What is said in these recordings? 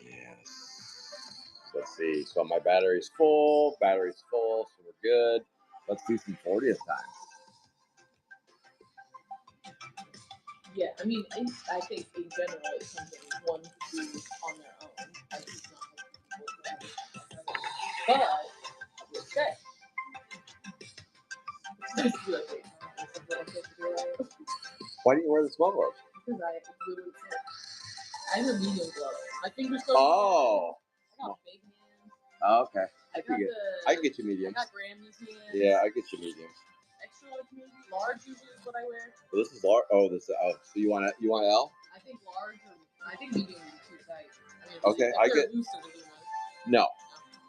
Yes. Let's see. So my battery's full. Battery's full. So we're good. Let's do some 40th time. Yeah, I mean, I think in general it's something one could do on their own. I just not have people but I will say, it's nice to be like, wait, this is what I'm supposed to do. Why do you wear the small gloves? Because I literally said, I have a medium glove. My fingers go. Oh. I got big hands. Oh, okay. I got I can get you mediums. I got Grammy's hands. Yeah, I get you mediums. Extra large, maybe large usually is what I wear. Well, this is large. Oh, this. Oh, so you want L? I think large or I think medium would be too tight. I mean, okay, I get looser to do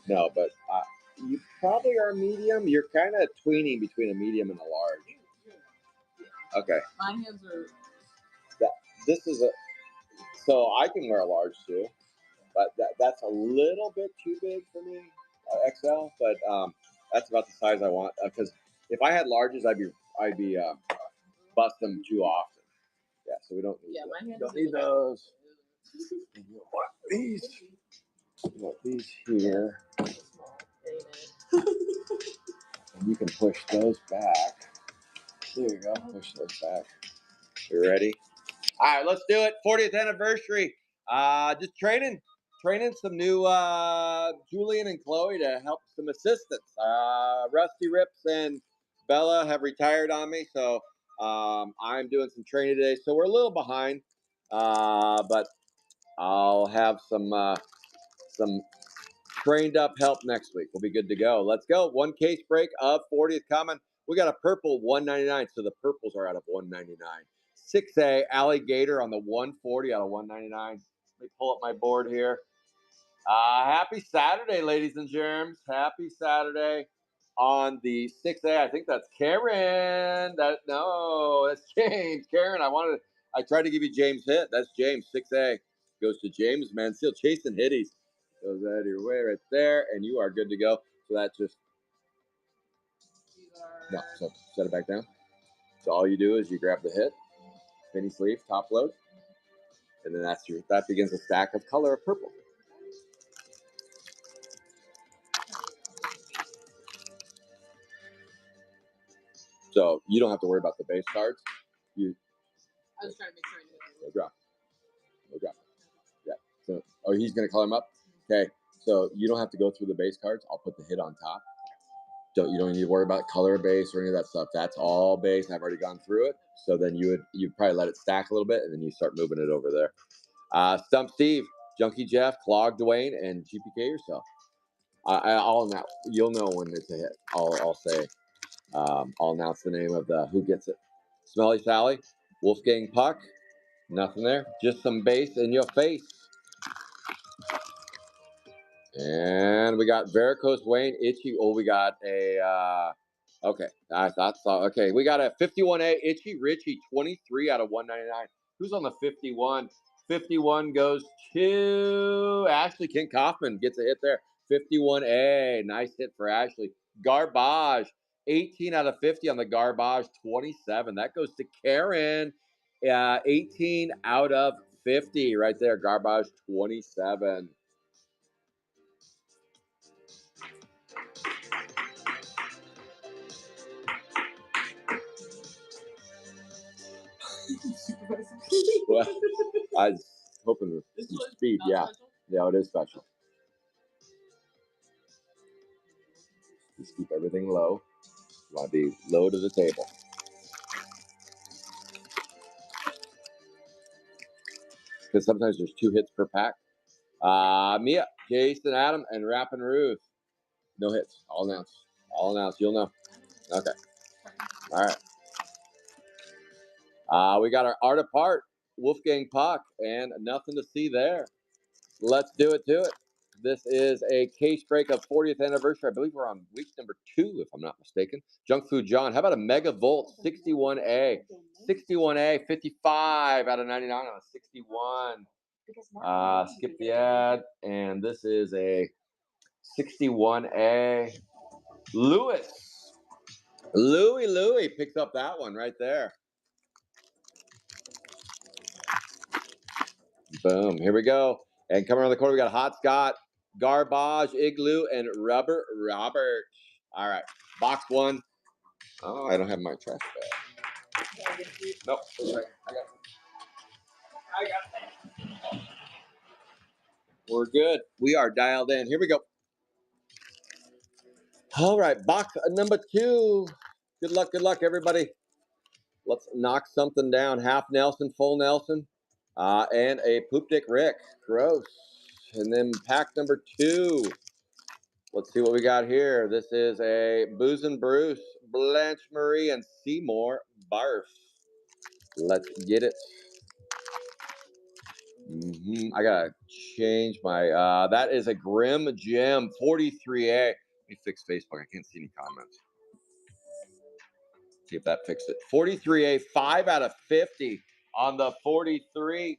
no, but you probably are medium. You're kind of tweening between a medium and a large. Yeah. Okay. My hands are. This is a. So I can wear a large too, but that's a little bit too big for me, XL. But that's about the size I want because if I had larges, I'd be bust them too often. Yeah, so we don't need. Yeah, my hands don't need those. What these? What these here? And you can push those back. There you go. Push those back. You ready? All right, let's do it. 40th anniversary. Just training some new Julian and Chloe to help some assistants. Rusty Rips and Bella have retired on me, so I'm doing some training today. So we're a little behind, but I'll have some trained up help next week. We'll be good to go. Let's go. One case break of 40th coming. We got a purple 199, so the purples are out of 199. 6A alligator on the 140 out of 199. Let me pull up my board here. Happy Saturday, ladies and germs. Happy Saturday on the 6A. I think that's Karen. No, that's James. Karen, I tried to give you James hit. That's James. 6A goes to James Mansell, chasing hitties. Goes out of your way right there, and you are good to go. So that just so set it back down. So all you do is you grab the hit, penny sleeve, top load, and then that begins a stack of color of purple. So you don't have to worry about the base cards. I was trying to make sure I knew. No drop. Yeah. So he's gonna color them up. Okay. So you don't have to go through the base cards. I'll put the hit on top. You don't need to worry about color base or any of that stuff. That's all base. I've already gone through it. So then you'd probably let it stack a little bit, and then you start moving it over there. Stump Steve, Junkie Jeff, Clog Dwayne, and GPK yourself. You'll know when it's a hit. I'll say. I'll announce the name of who gets it. Smelly Sally, Wolfgang Puck. Nothing there. Just some base in your face. And we got Varicose Wayne, Itchy. Oh, we got a, okay. I thought so. Okay, we got a 51A, Itchy Richie, 23 out of 199. Who's on the 51? 51 goes to Ashley. Ken Kaufman gets a hit there. 51A, nice hit for Ashley. Garbage, 18 out of 50 on the Garbage, 27. That goes to Karen, 18 out of 50 right there. Garbage, 27. Well, I was hoping with speed. Yeah, it is special. Just keep everything low. You want to be low to the table. Because sometimes there's 2 hits per pack. Mia, Jason, Adam, and Rappin' Ruth. No hits. All announced. You'll know. Okay. All right. We got our Art Apart, Wolfgang Puck, and nothing to see there. Let's do it to it. This is a case break of 40th anniversary. I believe we're on week number 2, if I'm not mistaken. Junk Food John. How about a Mega Volt 61A? 61A, 55 out of 99 on a 61. Skip the ad. And this is a 61A. Louie picks up that one right there. Boom. Here we go. And coming around the corner, we got Hot Scott, Garbage, Igloo, and Rubber Robert. All right, box one. Oh, I don't have my trash bag. Nope. Okay. I got it. We're good. We are dialed in. Here we go. All right, box number two. Good luck, everybody. Let's knock something down. Half Nelson, full Nelson, and a Poop Dick Rick. Gross. And then pack number two. Let's see what we got here. This is a Booze and Bruce, Blanche Marie, and Seymour Barf. Let's get it. I gotta change my. That is a Grim Gem 43A. Let me fix Facebook. I can't see any comments. See if that fixed it. 43A, 5 out of 50 on the 43.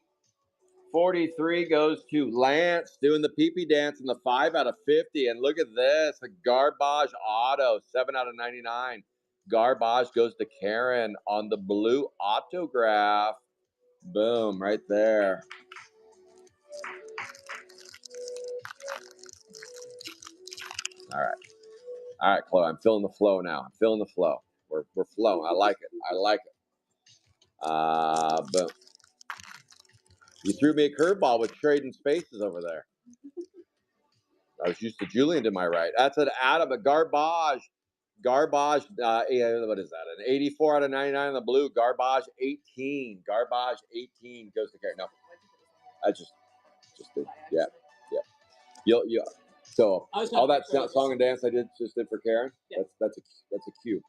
43 goes to Lance doing the pee-pee dance in the 5 out of 50. And look at this, a Garbage Auto, 7 out of 99. Garbage goes to Karen on the blue autograph. Boom, right there. All right. All right, Chloe, I'm feeling the flow now. I'm feeling the flow. We're flowing. I like it. I like it. Boom. You threw me a curveball with trading spaces over there. I was used to Julian to my right. That's an Adam, a Garbage. Garbage, what is that? An 84 out of 99 on the blue. Garbage 18. Garbage 18 goes to Karen. No, I just did. Yeah. You. So all that song and dance I just did for Karen. Yeah. That's a cue.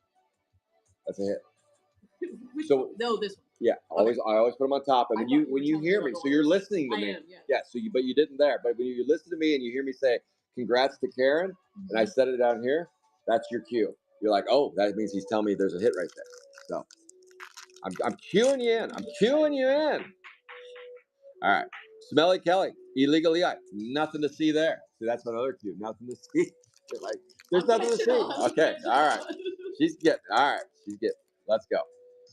That's a hit. So no, this one. Yeah, I always put them on top. And when you hear me, so you're listening to me. Yeah. So but you didn't there. But when you listen to me and you hear me say congrats to Karen, and I said it down here, that's your cue. You're like, oh, that means he's telling me there's a hit right there. So I'm cueing you in. I'm cueing you in. All right. Smelly Kelly, Illegal EI. Nothing to see there. See, that's another cue. Nothing to see. You're like, there's nothing to see. Okay. All right. She's getting. All right. She's getting. Let's go.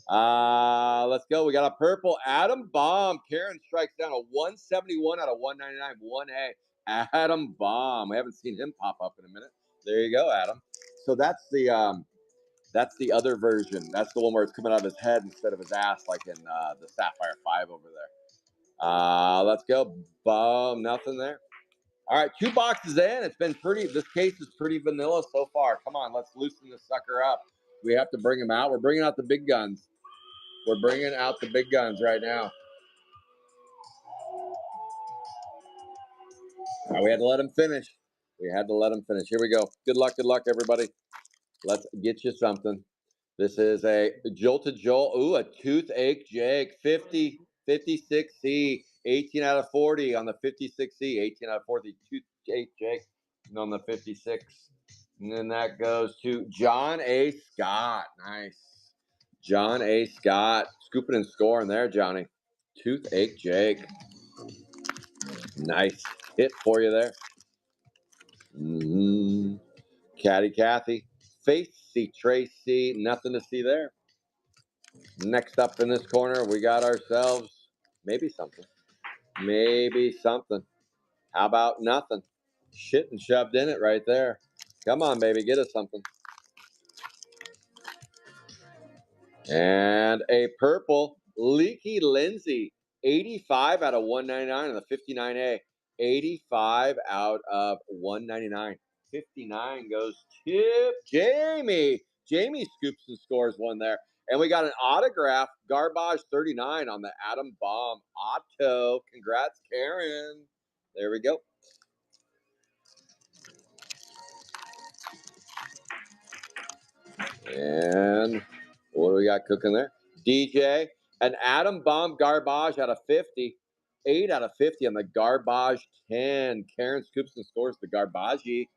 Let's go. We got a purple Adam Bomb. Karen strikes down a 171 out of 199. 1A. Adam Bomb. We haven't seen him pop up in a minute. There you go, Adam. So that's the other version. That's the one where it's coming out of his head instead of his ass, like in the Sapphire 5 over there. Let's go. Bomb. Nothing there. All right, 2 boxes in. It's been pretty. This case is pretty vanilla so far. Come on, let's loosen this sucker up. We have to bring him out. We're bringing out the big guns. We're bringing out the big guns right now. We had to let him finish. Here we go. Good luck, everybody. Let's get you something. This is a Jolt to Jolt. Ooh, a Toothache Jake. 56C. 18 out of 40 on the 56C. 18 out of 40. Toothache Jake on the 56. And then that goes to John A. Scott. Nice. John A. Scott. Scooping and scoring there, Johnny. Toothache Jake. Nice hit for you there. Caddy Kathy. Facey Tracy. Nothing to see there. Next up in this corner, we got ourselves maybe something. How about nothing? Shit and shoved in it right there. Come on, baby. Get us something. And a purple Leaky Lindsay. 85 out of 199 on the 59A. 85 out of 199. 59 goes to Jamie. Jamie scoops and scores one there. And we got an autograph, Garbage 39 on the Adam Bomb Auto. Congrats, Karen. There we go. And what do we got cooking there? DJ, an Adam Bomb Garbage out of 50. 8 out of 50 on the Garbage 10. Karen scoops and scores the Garbage.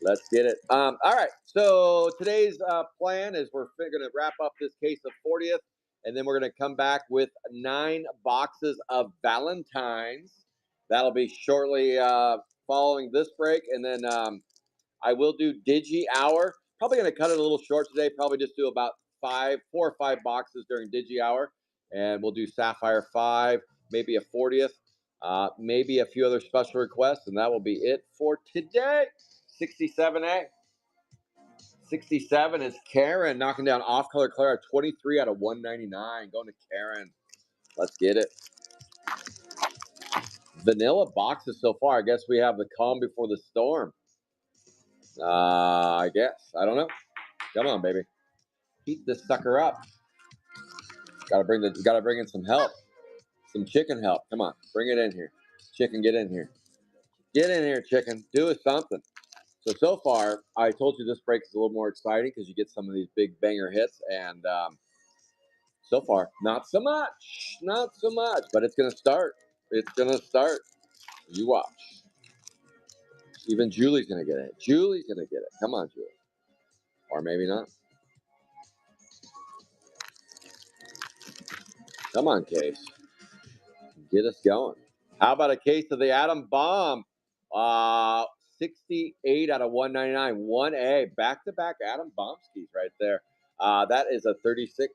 Let's get it. All right. So today's plan is we're going to wrap up this case of 40th, and then we're going to come back with 9 boxes of Valentine's. That'll be shortly following this break, and then I will do Digi Hour. Probably going to cut it a little short today. Probably just do about 4 or 5 boxes during Digi Hour, and we'll do Sapphire 5, maybe a 40th. Maybe a few other special requests, and that will be it for today. 67A. 67 is Karen knocking down Off Color Clara, 23 out of 199. Going to Karen. Let's get it. Vanilla boxes so far. I guess we have the calm before the storm. I guess. I don't know. Come on, baby. Heat this sucker up. Gotta bring in some help. Some chicken help. Come on. Bring it in here. Chicken, get in here. Get in here, chicken. Do something. So far, I told you this break is a little more exciting because you get some of these big banger hits, and so far, not so much. Not so much, but it's going to start. It's going to start. You watch. Even Julie's going to get it. Julie's going to get it. Come on, Julie. Or maybe not. Come on, Case. Get us going. How about a case of the Atom Bomb? 68 out of 199. 1A. Back-to-back Atom Bomb skis right there. That is a 36.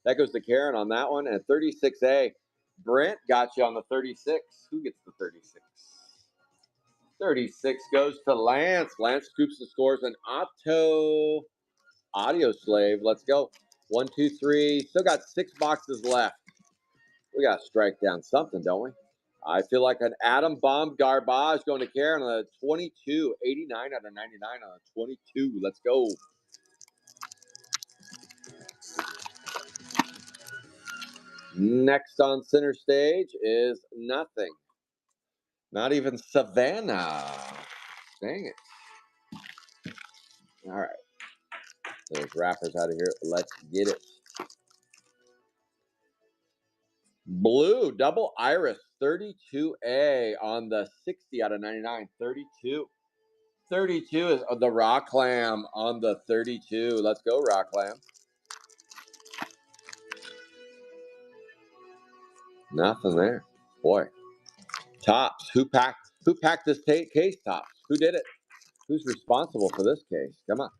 That goes to Karen on that one. And 36A. Brent got you on the 36. Who gets the 36? 36 goes to Lance. Lance scoops the scores. And Audio Slave. Let's go. 1, 2, 3. Still got 6 boxes left. We got to strike down something, don't we? I feel like an Atom Bomb garbage going to Karen on a 22. 89 out of 99 on a 22. Let's go. Next on center stage is nothing. Not even Savannah. Dang it. All right. Those wrappers out of here. Let's get it. Blue, double iris, 32A on the 60 out of 99. 32. 32 is the Rock Clam on the 32. Let's go, Rock Clam. Nothing there. Boy. Tops. Who packed this case, Tops? Who did it? Who's responsible for this case? Come on.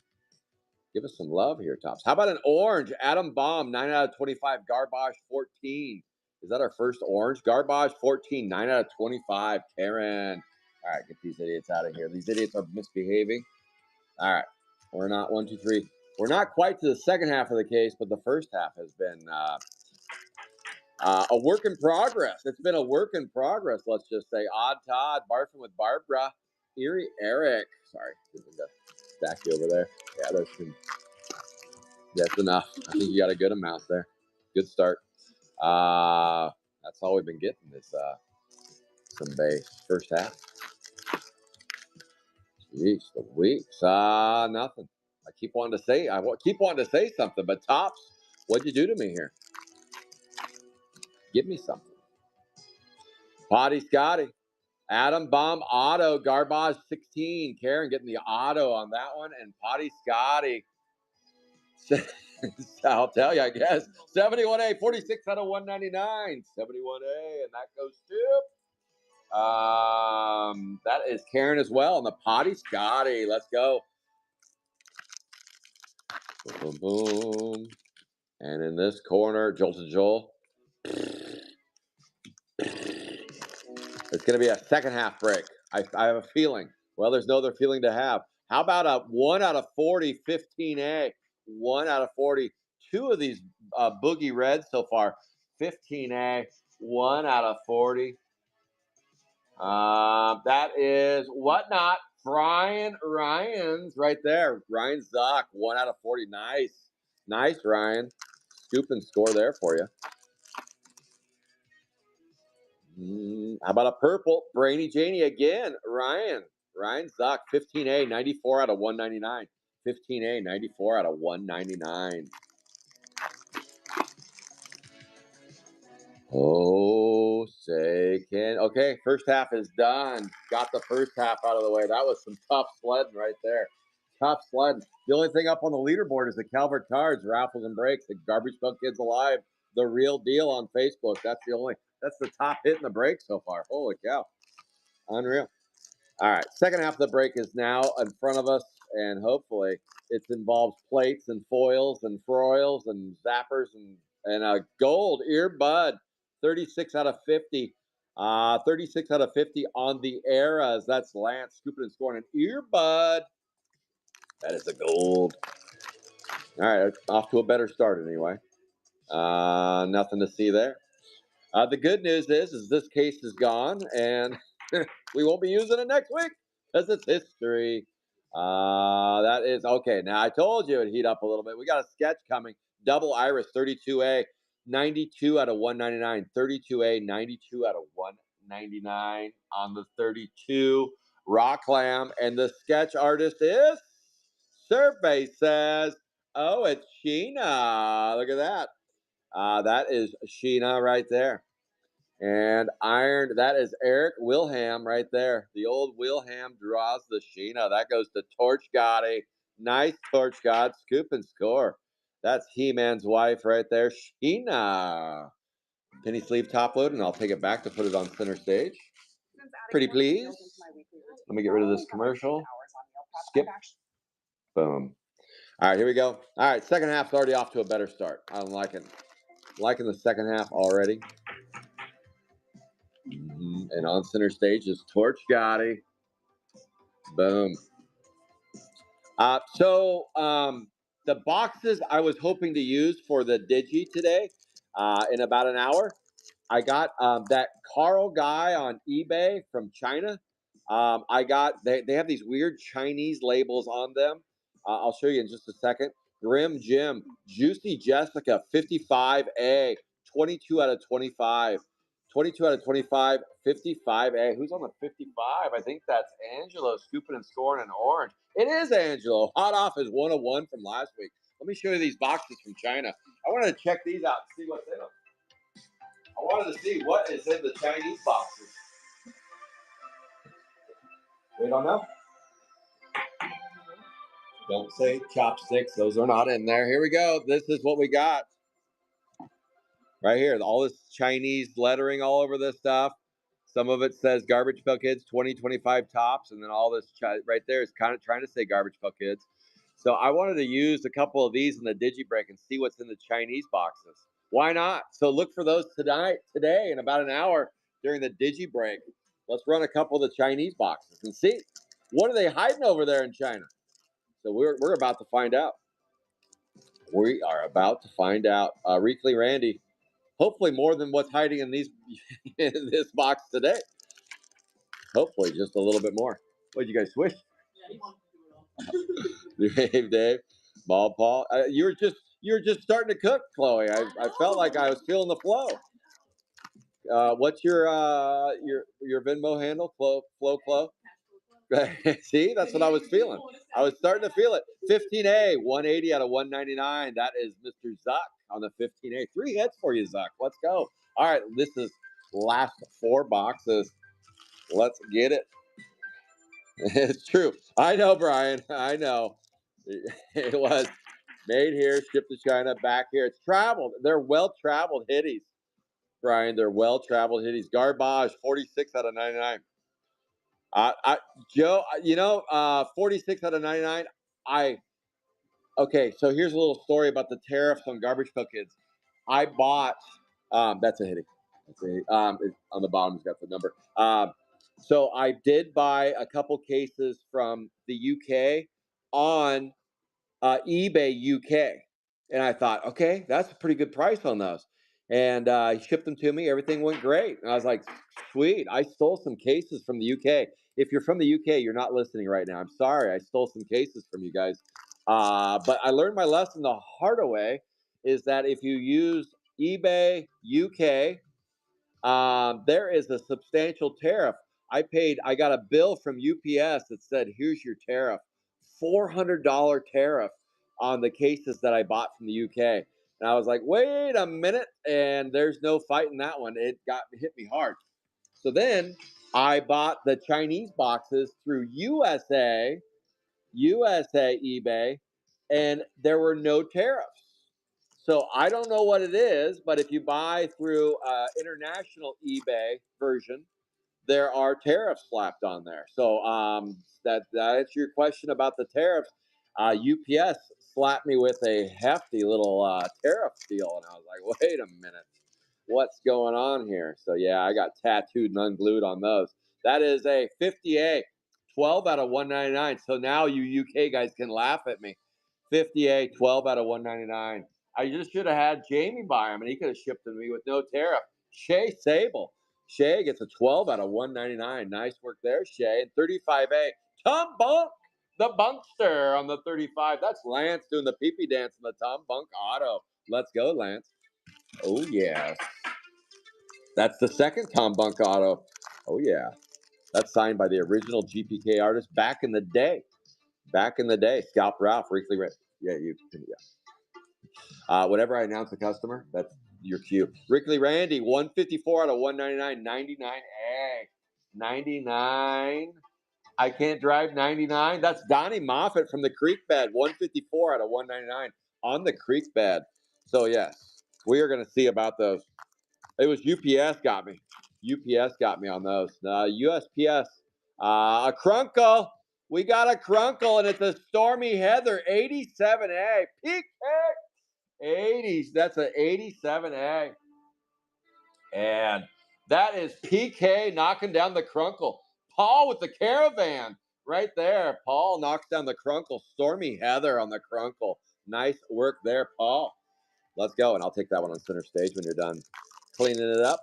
Give us some love here, Tops. How about an orange? Atom Bomb, 9 out of 25. Garbage, 14. Is that our first orange? Garbage, 14. 9 out of 25. Karen. All right, get these idiots out of here. These idiots are misbehaving. All right. We're not 1, 2, 3. We're not quite to the second half of the case, but the first half has been a work in progress. It's been a work in progress, let's just say. Odd Todd, barfing with Barbara. Erie Eric. Sorry, didn't stack you over there. Yeah, that's enough. I think you got a good amount there. Good start. That's all we've been getting is some base. First half. Jeez, the weeks. Nothing. I keep wanting to say something, but Tops, what'd you do to me here? Give me something. Potty Scotty. Atom Bomb Auto, Garbage 16. Karen getting the auto on that one. And Potty Scotty. I'll tell you, I guess. 71A, 46 out of 199. 71A, and that goes to that is Karen as well. And the Potty Scotty. Let's go. Boom, boom, boom. And in this corner, Joel to Joel. It's going to be a second half break. I have a feeling. Well, there's no other feeling to have. How about a 1 out of 40, 15A? 1 out of 40. Two of these boogie reds so far. 15A, 1 out of 40. That is Whatnot. Ryan's right there. Ryan Zock, 1 out of 40. Nice. Nice, Ryan. Scoop and score there for you. How about a purple? Brainy Janie again. Ryan Zuck, 15A, 94 out of 199. 15A, 94 out of 199. Oh, say can. Okay, first half is done. Got the first half out of the way. That was some tough sledding right there. Tough sledding. The only thing up on the leaderboard is the Calvert Cards, Raffles and Breaks, the Garbage Bug Kids Alive, the real deal on Facebook. That's the top hit in the break so far. Holy cow. Unreal. All right, second half of the break is now in front of us, and hopefully it involves plates and foils and froils and zappers and a gold earbud, 36 out of 50. 36 out of 50 on the eras. That's Lance scooping and scoring an earbud. That is a gold. All right, off to a better start anyway. Nothing to see there. The good news is this case is gone, and we won't be using it next week because it's history. That is okay. Now I told you it'd heat up a little bit. We got a sketch coming. Double Iris 32A, 92 out of 199. 32A, 92 out of 199 on the 32 Rock Lamb, and the sketch artist is Survey says, oh, it's Sheena. Look at that. That is Sheena right there. And iron, that is Eric Wilhelm right there. The old Wilhelm draws the Sheena. That goes to Torch Gotti. Nice Torch God. Scoop and score. That's He-Man's wife right there. Sheena. Penny sleeve top load, and I'll take it back to put it on center stage. Pretty please. Let me get rid of this commercial. Skip. Boom. All right, here we go. All right, second half's already off to a better start. I'm liking the second half already. And on center stage is Torch Gotti. Boom. The boxes I was hoping to use for the Digi today in about an hour, I got that Carl guy on eBay from China. They have these weird Chinese labels on them. I'll show you in just a second. Grim Jim, Juicy Jessica, 55A, 22 out of 25. 22 out of 25, 55A. Who's on the 55? I think that's Angelo scooping and scoring an orange. It is Angelo. Hot off his 101 from last week. Let me show you these boxes from China. I wanted to check these out and see what's in them. I wanted to see what is in the Chinese boxes. We don't know. Don't say chopsticks. Those are not in there. Here we go. This is what we got. Right here. All this Chinese lettering all over this stuff. Some of it says Garbage Pail Kids 2025 tops. And then all this right there is kind of trying to say Garbage Pail Kids. So I wanted to use a couple of these in the DigiBreak and see what's in the Chinese boxes. Why not? So look for those today in about an hour during the DigiBreak. Let's run a couple of the Chinese boxes and see what are they hiding over there in China. So we're about to find out. We are about to find out. Reekly Randy, hopefully more than what's hiding in these in this box today. Hopefully just a little bit more. What did you guys swish? Yeah, he wanted to do it all. Dave, Ball Paul. You were just starting to cook, Chloe. I felt like I was feeling the flow. What's your Venmo handle? Flo. See, that's what I was feeling. I was starting to feel it. 15A, 180 out of 199. That is Mr. Zuck on the 15A. 3 hits for you, Zuck. Let's go. All right, this is last 4 boxes. Let's get it. It's true. I know, Brian. I know. It was made here, shipped to China, back here. It's traveled. They're well-traveled hitties, Brian. They're well-traveled hitties. Garbage, 46 out of 99. Joe, 46 out of 99. Okay, so here's a little story about the tariffs on Garbage Pail Kids. I bought, that's a hitty. On the bottom, it's got the number. So I did buy a couple cases from the UK on eBay UK. And I thought, okay, that's a pretty good price on those. And he shipped them to me. Everything went great. And I was like, sweet. I stole some cases from the UK. If you're from the UK, you're not listening right now. I'm sorry. I stole some cases from you guys. But I learned my lesson the harder way is that if you use eBay UK, there is a substantial tariff. I got a bill from UPS that said, here's your tariff, $400 tariff on the cases that I bought from the UK. And I was like, wait a minute. And there's no fighting that one. It hit me hard. So then I bought the Chinese boxes through USA eBay, and there were no tariffs. So I don't know what it is, but if you buy through international eBay version, there are tariffs slapped on there. So that's your question about the tariffs. UPS slapped me with a hefty little tariff deal, and I was like, wait a minute. what's going on here. So yeah, I got tattooed and unglued on those. That is a 50A, 12 out of 199. So now you UK guys can laugh at me. 50A, 12 out of 199. I just should have had Jamie buy them, and he could have shipped them to me with no tariff. Shay Sable. Shay gets a 12 out of 199. Nice work there, Shay. And 35A, Tom Bunk, the Bunkster on the 35. That's Lance doing the pee-pee dance on the Tom Bunk Auto. Let's go, Lance. Oh, yeah. That's the second Tom Bunk Auto. Oh, yeah. That's signed by the original GPK artist back in the day. Back in the day. Scalp Ralph, Wrigley Red. Yeah, whenever I announce a customer, that's your cue. Wrigley Randy, 154 out of 199, 99A. 99. I can't drive 99. That's Donnie Moffat from the Creek Bed, 154 out of 199 on the Creek Bed. So, yes, we are going to see about those. It was UPS got me. UPS got me on those. USPS, a Crunkle. We got a Crunkle, and it's a Stormy Heather 87A. Peak 80s. That's an 87A. And that is PK knocking down the Crunkle. Paul with the Caravan right there. Paul knocks down the Crunkle. Stormy Heather on the Crunkle. Nice work there, Paul. Let's go. And I'll take that one on center stage when you're done cleaning it up.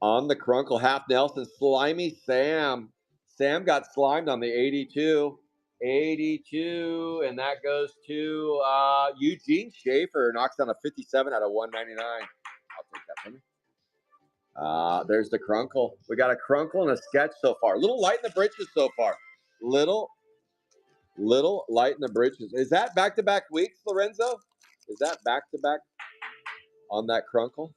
On the Crunkle, Half Nelson, Slimy Sam. Sam got slimed on the 82. 82, and that goes to Eugene Schaefer. Knocks down a 57 out of 199. I'll take that from you. There's the Crunkle. We got a Crunkle and a sketch so far. Little light in the britches so far. Little light in the britches. Is that back-to-back weeks, Lorenzo? Is that back-to-back on that Crunkle?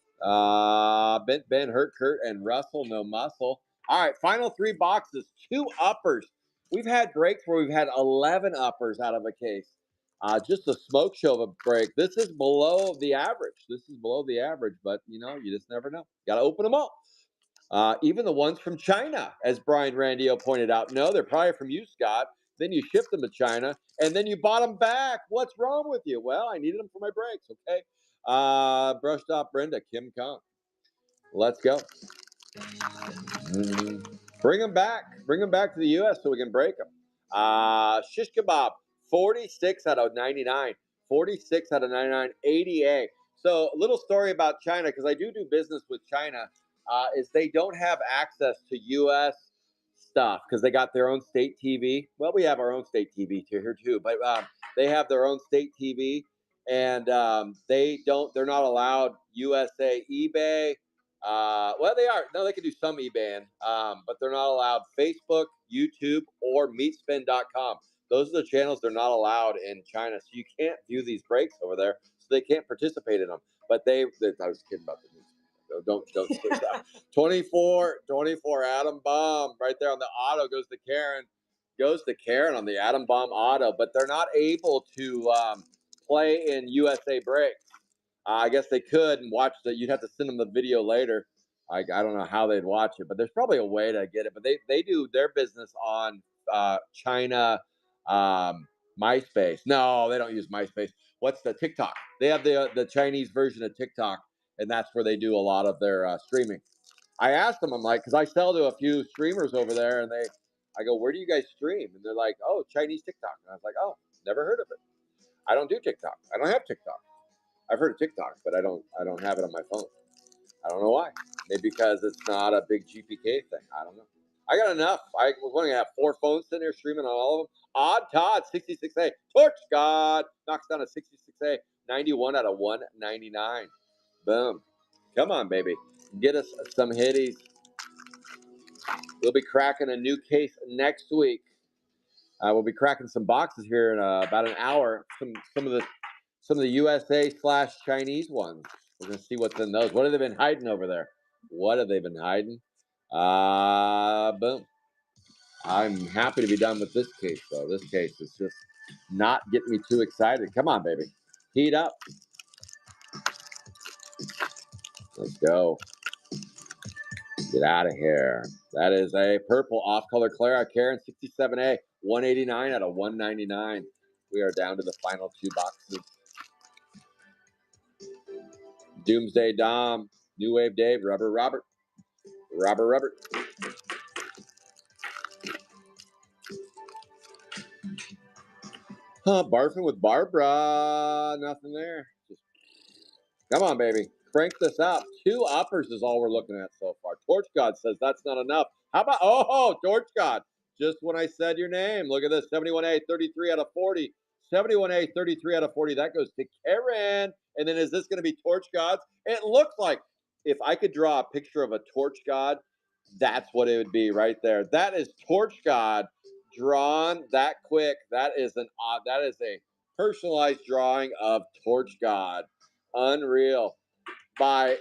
Bent Ben, Hurt Kurt, and Russell, no muscle. All right, final three boxes, 2 uppers. We've had breaks where we've had 11 uppers out of a case. Just a smoke show of a break. This is below the average. This is below the average, but you just never know. Got to open them all. Even the ones from China, as Brian Randio pointed out. No, they're probably from you, Scott. Then you shipped them to China, and then you bought them back. What's wrong with you? Well, I needed them for my breaks, okay? Brushed off Brenda, Kim Kong. Let's go. Bring them back. Bring them back to the U.S. so we can break them. Shish Kebab, 46 out of 99. 46 out of 99. 80A. So a little story about China, because I do business with China, is they don't have access to U.S. stuff because they got their own state TV. Well, we have our own state TV here too, but they have their own state TV, and they're not allowed USA eBay. Well, they are. No, they can do some eBay, but they're not allowed Facebook, YouTube, or meatspin.com. Those are the channels they're not allowed in China. So you can't view these breaks over there. So they can't participate in them. But I was kidding about the news. Don't switch that. 24 Atom Bomb right there on the auto goes to Karen. Goes to Karen on the Atom Bomb auto. But they're not able to play in USA breaks. I guess they could and watch that. You'd have to send them the video later. I don't know how they'd watch it, but there's probably a way to get it. But they do their business on China MySpace. No, they don't use MySpace. What's the TikTok? They have the Chinese version of TikTok, and that's where they do a lot of their streaming. I asked them, I'm like, because I sell to a few streamers over there, and I go, where do you guys stream? And they're like, oh, Chinese TikTok. And I was like, oh, never heard of it. I don't do TikTok. I don't have TikTok. I've heard of TikTok, but I don't have it on my phone. I don't know why. Maybe because it's not a big GPK thing. I don't know. I got enough. I was going to have 4 phones sitting there streaming on all of them. Odd Todd, 66A. Torch God knocks down a 66A. 91 out of 199. Boom. Come on, baby. Get us some hitties. We'll be cracking a new case next week. We'll be cracking some boxes here in about an hour. Some of the USA/Chinese ones. We're going to see what's in those. What have they been hiding over there? What have they been hiding? Boom. I'm happy to be done with this case, though. This case is just not getting me too excited. Come on, baby. Heat up. Let's go. Get out of here. That is a purple off-color Clara Karen 67A. 189 out of 199. We are down to the final 2 boxes. Doomsday Dom, New Wave Dave, Rubber Robert. Robert. Barfing with Barbara. Nothing there. Just, come on, baby. Crank this up. 2 uppers is all we're looking at so far. Torch God says that's not enough. How about, Torch God. Just when I said your name. Look at this. 71A, 33 out of 40. 71A, 33 out of 40. That goes to Karen. And then is this going to be Torch Gods? It looks like, if I could draw a picture of a Torch God, that's what it would be right there. That is Torch God drawn that quick. That is a personalized drawing of Torch God. Unreal. By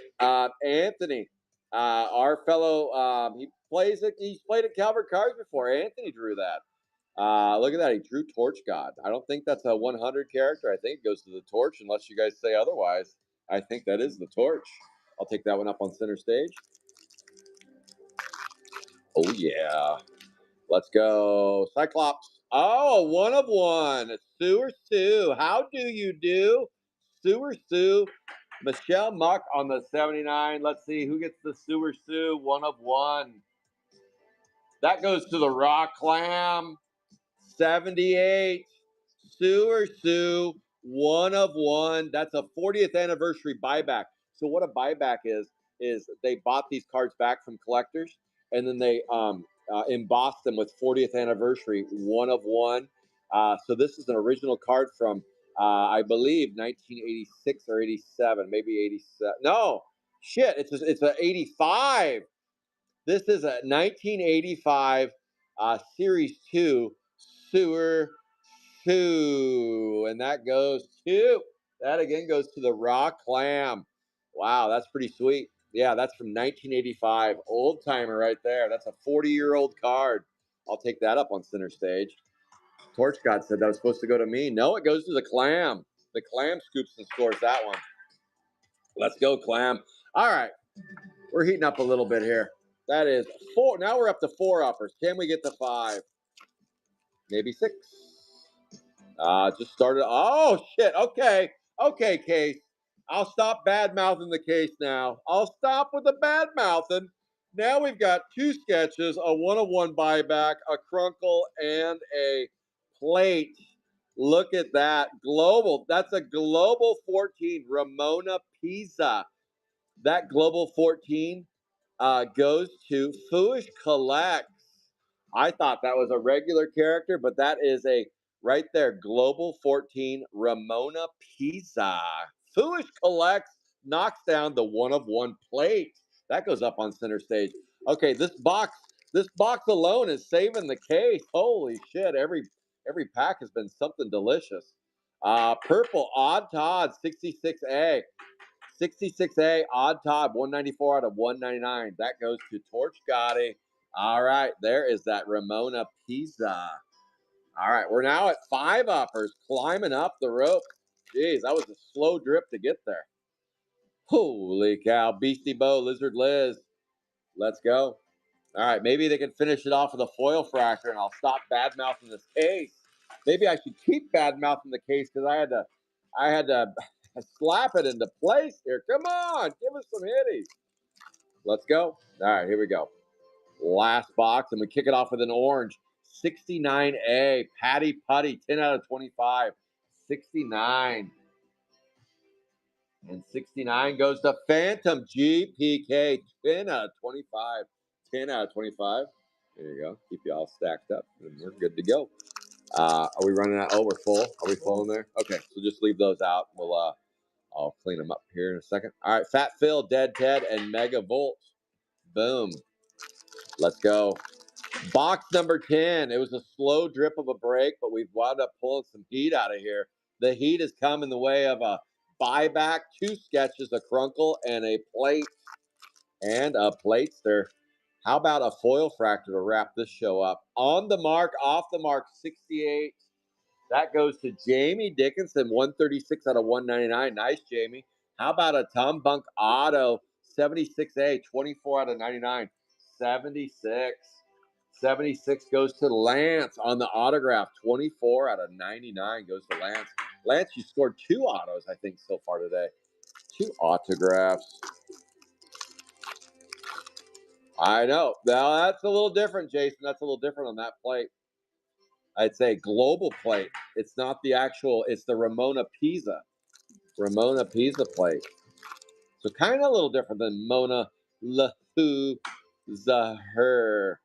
Anthony, our fellow. He's played at Calvert Cards before. Anthony drew that. Look at that. He drew Torch God. I don't think that's a 100 character. I think it goes to the Torch, unless you guys say otherwise. I think that is the Torch. I'll take that one up on center stage. Oh, yeah. Let's go. Cyclops. Oh, 1 of 1. Sewer Sue. How do you do? Sewer Sue. Michelle Muck on the 79. Let's see who gets the Sewer Sue. 1 of 1. That goes to the Rock Clam. 78. Sewer Sue. 1 of 1. That's a 40th anniversary buyback. So what a buyback is they bought these cards back from collectors, and then they embossed them with 40th anniversary. 1 of 1. So this is an original card from I believe 1986 or 87, maybe 87. No, shit, it's a 85. This is a 1985 Series 2 Sewer Sue, and that again goes to the Raw Clam. Wow, that's pretty sweet. Yeah, that's from 1985. Old timer right there. That's a 40-year-old card. I'll take that up on center stage. Torch God said that was supposed to go to me. No, it goes to the Clam. The Clam scoops and scores that one. Let's go, Clam. All right. We're heating up a little bit here. That is 4. Now we're up to 4 uppers. Can we get to 5? Maybe 6. Just started. Oh, shit. Okay, Case. I'll stop bad mouthing the Case now. I'll stop with the bad mouthing. Now we've got 2 sketches, a 1 of 1 buyback, a crunkle, and a plate. Look at that. Global. That's a Global 14. Ramona Pisa. That Global 14 goes to Foolish Collects. I thought that was a regular character, but that is a right there, Global 14 Ramona Pisa. Foolish Collects knocks down the 1 of 1 plate. That goes up on center stage. Okay, this box alone is saving the case. Holy shit, every pack has been something delicious. Purple Odd Todd 66A. 66A, Odd Todd, 194 out of 199. That goes to Torch Gotti. All right, there is that Ramona Pisa. All right, we're now at 5 uppers, climbing up the rope. Jeez, that was a slow drip to get there. Holy cow, Beastie Bo, Lizard Liz. Let's go. All right, maybe they can finish it off with a foil fracture, and I'll stop bad-mouthing this case. Maybe I should keep bad-mouthing the case because I had to slap it into place here. Come on, give us some hitties. Let's go. All right, here we go. Last box, and we kick it off with an orange. 69A, Patty Putty, 10 out of 25. 69. And 69 goes to Phantom GPK, 10 out of 25. 10 out of 25. There you go. Keep you all stacked up, and we're good to go. Are we running out? Oh, we're full. Are we full in there? Okay, so just leave those out. I'll clean them up here in a second. All right, Fat Phil, Dead Ted, and Mega Volt. Boom. Let's go. Box number 10. It was a slow drip of a break, but we've wound up pulling some heat out of here. The heat has come in the way of a buyback, 2 sketches, a crunkle, and a plate. And a platester. How about a foil fracture to wrap this show up? On the mark, off the mark, 68. That goes to Jamie Dickinson, 136 out of 199. Nice, Jamie. How about a Tom Bunk Auto, 76A, 24 out of 99. 76. 76 goes to Lance on the autograph. 24 out of 99 goes to Lance. Lance, you scored 2 autos, I think, so far today. 2 autographs. I know. Now that's a little different, Jason. That's a little different on that plate. I'd say global plate. It's not the actual, it's the Ramona Pisa. Ramona Pisa plate. So kind of a little different than Mona Lahu Zahir.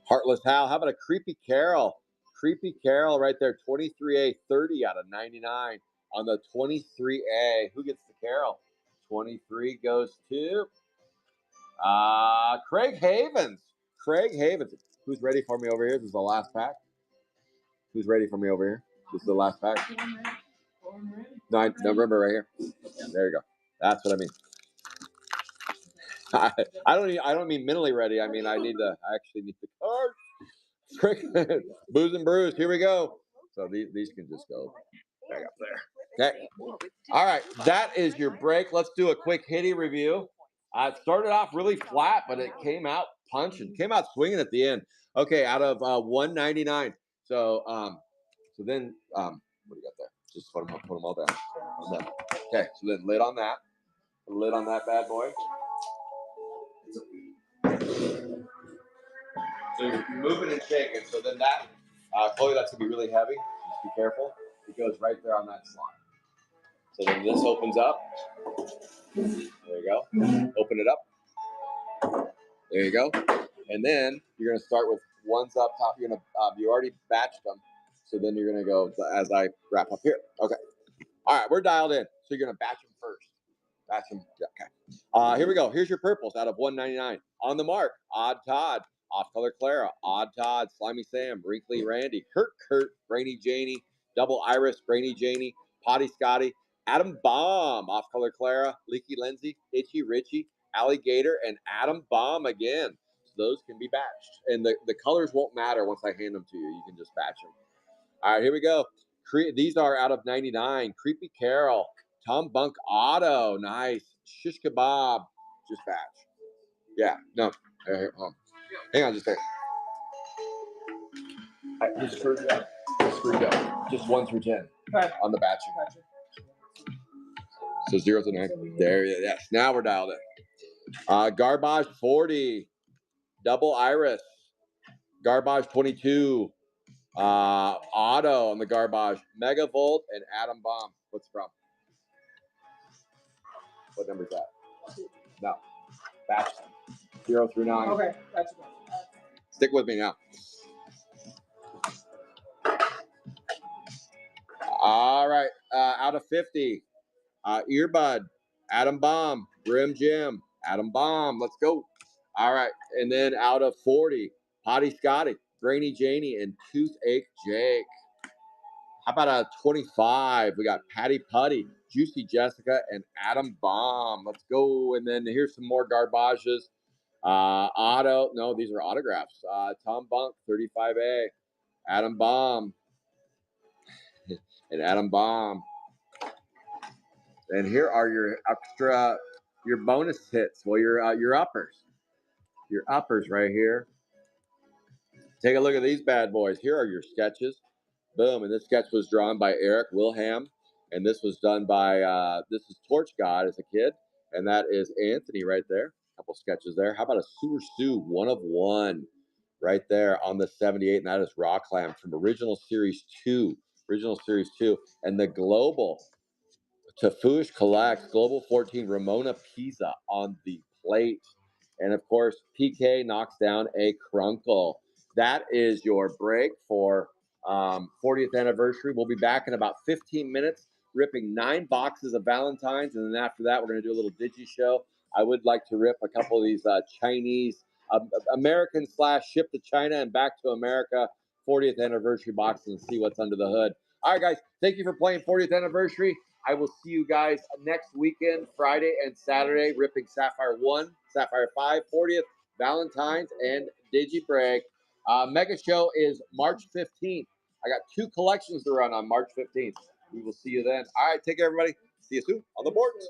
Heartless Hal. How about a Creepy Carol? Creepy Carol right there. 23A 30 out of 99 on the 23A. Who gets the Carol? 23 goes to Craig Havens. Craig Havens. Who's ready for me over here? This is the last pack. Who's ready for me over here? This is the last pack. No, remember right here. There you go. That's what I mean. I don't mean mentally ready. I mean I actually need the cards. Booze and Brews. Here we go. So these can just go back up there. Okay. All right. That is your break. Let's do a quick hitty review. It started off really flat, but it came out punching, came out swinging at the end. Okay, out of 199. So then what do you got there? Just put them all down. Okay, so then lid on that. Lid on that bad boy. So you're moving and shaking. So then that, Chloe, that's gonna be really heavy. Just be careful. It goes right there on that slot. So then this opens up. There you go. Open it up. There you go. And then you're gonna start with ones up top. You're gonna you already batched them. So then you're gonna go as I wrap up here. Okay. All right, we're dialed in. So you're gonna batch them first. Batch them. Okay. Here we go. Here's your purples out of 199. On the mark, Odd Todd. Off Color Clara, Odd Todd, Slimy Sam, Wrinkly Randy, Kurt, Brainy Janie, Double Iris, Brainy Janie, Potty Scotty, Adam Bomb, Off Color Clara, Leaky Lindsay, Itchy Richie, Alligator, and Adam Bomb again. So those can be batched. And the colors won't matter once I hand them to you. You can just batch them. All right, here we go. These are out of 99. Creepy Carol, Tom Bunk Auto, nice. Shish Kebab, just batch. Yeah, no. Hang on just a second. Just screwed up. Just 1 through 10 on the batching. So 0 to 9. There, yes. Now we're dialed in. Garbage 40. Double Iris. Garbage 22. Auto on the Garbage. Megavolt and Atom Bomb. What's from? What number is that? No. Batch 0 through 9. Okay. That's Stick with me now. All right. Out of 50. Earbud, Adam Bomb, Grim Jim, Adam Bomb. Let's go. All right. And then out of 40, Potty Scotty, Brainy Janie, and Toothache Jake. How about a 25? We got Patty Putty, Juicy Jessica, and Adam Bomb. Let's go. And then here's some more garbages. Auto. No, these are autographs. Tom Bunk, 35A. Adam Bomb. And Adam Bomb. And here are your your bonus hits. Well, your uppers. Your uppers right here. Take a look at these bad boys. Here are your sketches. Boom. And this sketch was drawn by Eric Wilhelm. And this was done by, this is Torch God as a kid. And that is Anthony right there. A couple sketches there. How about a Sewer Sue 1 of 1 right there on the 78? And that is Rock Clam from Original Series 2. Original Series 2. And the Global Tafush collects Global 14 Ramona Pisa on the plate. And of course, PK knocks down a Crunkle. That is your break for 40th anniversary. We'll be back in about 15 minutes, ripping 9 boxes of Valentine's. And then after that, we're going to do a little digi show. I would like to rip a couple of these Chinese, American / ship to China and back to America 40th anniversary boxes and see what's under the hood. All right, guys, thank you for playing 40th anniversary. I will see you guys next weekend, Friday and Saturday, ripping Sapphire 1, Sapphire 5, 40th, Valentine's, and Digi-Break. Mega Show is March 15th. I got 2 collections to run on March 15th. We will see you then. All right, take care, everybody. See you soon on the boards.